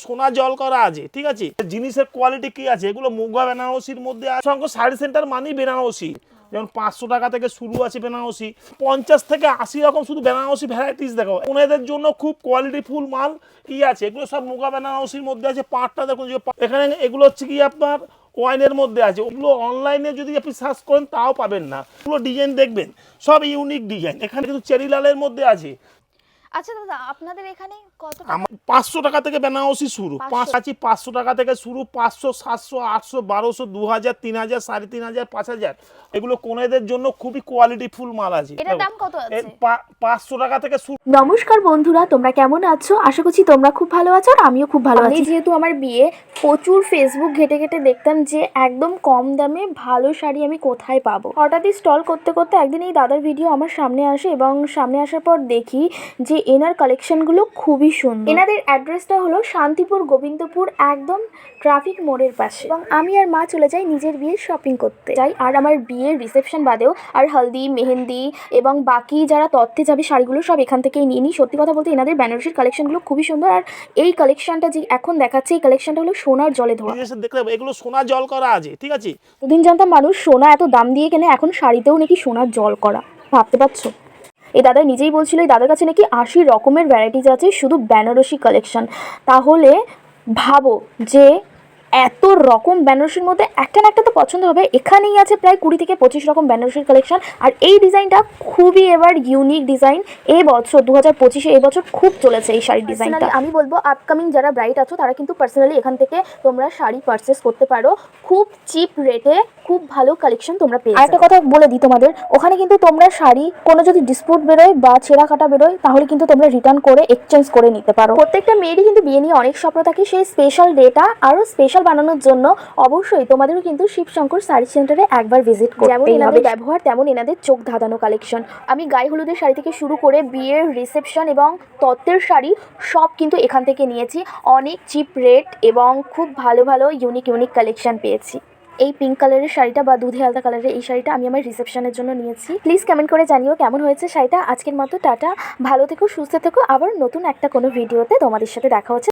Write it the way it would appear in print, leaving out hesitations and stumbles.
সোনা জল করা আছে, ঠিক আছে। জিনিসের কোয়ালিটি কি আছে, এগুলো মুগা বেনারসির মধ্যে অসংখ্য শাড়ি সেন্টার মানেই বেনারসি। যেমন 500 টাকা থেকে শুরু আছে বেনারসি, 50 থেকে 80 রকম শুধু বেনারসি ভ্যারাইটিস দেখো। ওনাদের জন্য খুব কোয়ালিটিফুল মাল আছে, এগুলো সব মুগা বেনারসির মধ্যে আছে। পাটটা দেখুন, এখানে এগুলো হচ্ছে কি আপনার ওয়াইনের মধ্যে আছে। ওগুলো অনলাইনে যদি আপনি সার্চ করেন তাও পাবেন না। ওগুলো ডিজাইন দেখবেন সব ইউনিক ডিজাইন। এখানে কিন্তু চেরি লালের মধ্যে আছে। আচ্ছা দাদা, আপনাদের এখানে কত টাকা? 500 টাকা থেকে বেনারসি শুরু। 500 টাকা থেকে শুরু, 500, 700, 800, 1200, 2000, 3000, 3500, 5000। এগুলো কোনেদের জন্য খুবই কোয়ালিটিফুল মাল আছে। এটার দাম কত আছে? 500 টাকা থেকে শুরু। নমস্কার বন্ধুরা, তোমরা কেমন আছো? আশা করছি তোমরা খুব ভালো আছো আর আমিও খুব ভালো আছি। যেহেতু আমার বিয়ে, প্রচুর ফেসবুক ঘেটে ঘেটে দেখতাম যে একদম কম দামে ভালো শাড়ি আমি কোথায় পাবো। হঠাৎই স্টল করতে করতে একদিন এই দাদার ভিডিও আমার সামনে আসে এবং সামনে আসার পর দেখি যে এনার কালেকশনগুলো খুবই সুন্দর। এনাদের অ্যাড্রেসটা হলো শান্তিপুর গোবিন্দপুর, একদম ট্রাফিক মোড়ের পাশে। এবং আমি আর মা চলে যাই নিজের বিয়ের শপিং করতে যাই। আর আমার বিয়ের রিসেপশন বাদেও আর হলদি, মেহেন্দি এবং বাকি যারা তত্ত্বে যাবে শাড়িগুলো সব এখান থেকেই নিয়ে নিই। সত্যি কথা বলতে এনাদের বেনারসির কালেকশনগুলো খুবই সুন্দর। আর এই কালেকশনটা যে এখন দেখাচ্ছে, এই কালেকশনটা হলো সোনার জলে ধোয়া। দেখতে এগুলো সোনা জল করা আছে, ঠিক আছে। দুদিন জানতাম মানুষ সোনা এত দাম দিয়ে কেনে, এখন শাড়িতেও নাকি সোনার জল করা। ভাবতে পারছো? এই দাদা নিজেই বলছিল এই দাদার কাছে নাকি 80 রকমের ভ্যারাইটিস আছে শুধু বেনারসি কালেকশন। তাহলে ভাবো যে এত রকম বেনারসির মধ্যে একটা না একটা তো পছন্দ হবে। এখানেই আছে প্রায় 20 থেকে 25 রকম বেনারসির কালেকশন। আর এই ডিজাইনটা খুবই এবার ইউনিক ডিজাইন। এই বছর 2025-এ এই বছর খুব চলেছে এই শাড়ির ডিজাইনটা। আমি বলবো আপকামিং যারা ব্রাইড আছো তারা কিন্তু পার্সোনালি এখান থেকে তোমরা শাড়ি পারচেস করতে পারো। খুব চিপ রেটে খুব ভালো কালেকশন তোমরা পেয়ে যাবে। একটা কথা বলে দিই তোমাদের, ওখানে কিন্তু তোমরা শাড়ি কোনো যদি ডিসপুট বেরোয় বা ছেঁড়া কাটা বেরোয় তাহলে কিন্তু তোমরা রিটার্ন করে এক্সচেঞ্জ করে নিতে পারো। প্রত্যেকটা মেয়েরই কিন্তু বিয়ে নিয়ে অনেক স্বপ্ন থাকে, সেই স্পেশাল ডেটা আরও স্পেশাল বানানোর জন্য অবশ্যই তোমাদেরও কিন্তু শিবশঙ্কর শাড়ি সেন্টারে একবার ভিজিট করতে হবে। যেমন এনাদের ব্যবহার তেমন এনাদের চোখ ধাঁধানো কালেকশন। আমি গায়ে হলুদের শাড়ি থেকে শুরু করে বিয়ের রিসেপশন এবং তত্ত্বের শাড়ি সব কিন্তু এখান থেকে নিয়েছি। অনেক চিপ রেট এবং খুব ভালো ভালো ইউনিক কালেকশন পেয়েছি। এই পিঙ্ক কালারের শাড়িটা বা দুধে আলতা কালারের এই শাড়িটা আমি আমার রিসেপশনের জন্য নিয়েছি। প্লিজ কমেন্ট করে জানিও কেমন হয়েছে শাড়িটা। আজকের মতো টাটা, ভালো থেকো, সুস্থ থেকো। আবার নতুন একটা কোনো ভিডিওতে তোমাদের সাথে দেখা হচ্ছে।